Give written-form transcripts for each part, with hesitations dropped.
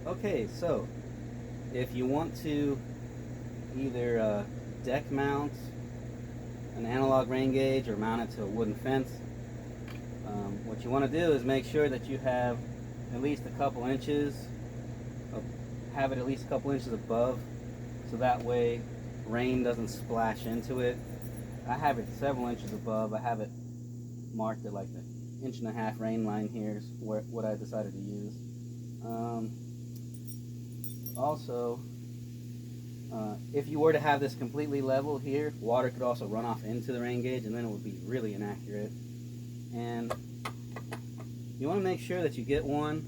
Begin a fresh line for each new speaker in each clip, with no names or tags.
Okay, so if you want to either deck mount an analog rain gauge or mount it to a wooden fence, what you want to do is make sure that you have at least a couple inches of, have it at least a couple inches above, so that way rain doesn't splash into it. I have it several inches above. I have it marked at like the 1.5 inch rain line here is what I decided to use. Also, if you were to have this completely level here, water could also run off into the rain gauge and then it would be really inaccurate. And you want to make sure that you get one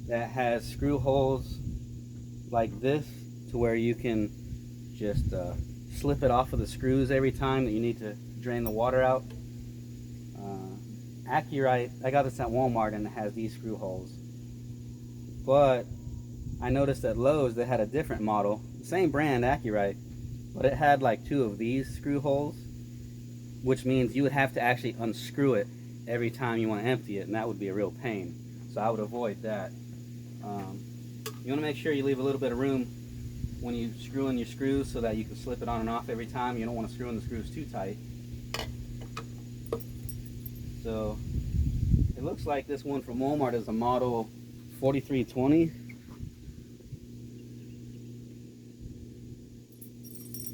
that has screw holes like this to where you can just slip it off of the screws every time that you need to drain the water out. Accurite, I got this at Walmart and it has these screw holes. But I noticed at Lowe's they had a different model, same brand, Accurite, but it had like two of these screw holes, which means you would have to actually unscrew it every time you want to empty it, and that would be a real pain. So I would avoid that. You want to make sure you leave a little bit of room when you screw in your screws so that you can slip it on and off every time. You don't want to screw in the screws too tight. So it looks like this one from Walmart is a model 4320.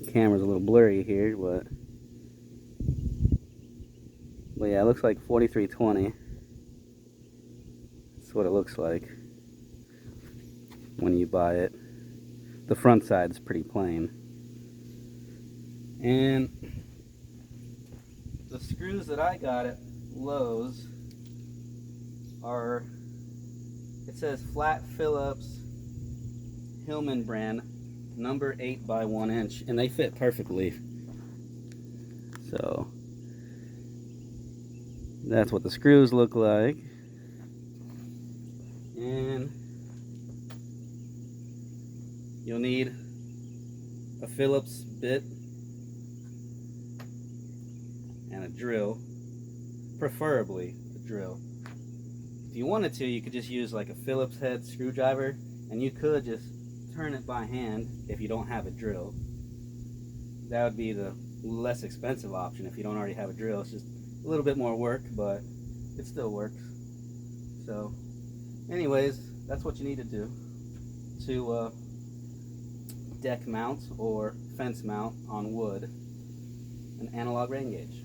The camera's a little blurry here, but yeah, it looks like 4320. That's what it looks like when you buy it. The front side's pretty plain. And the screws that I got at Lowe's are, it says Flat Phillips Hillman brand, number 8 by 1 inch, and they fit perfectly. So that's what the screws look like. And you'll need a Phillips bit and a drill, preferably a drill. If you wanted to, you could just use like a Phillips head screwdriver, and you could just turn it by hand if you don't have a drill. That would be the less expensive option if you don't already have a drill. It's just a little bit more work, but it still works. So anyways, that's what you need to do to deck mount or fence mount on wood an analog rain gauge.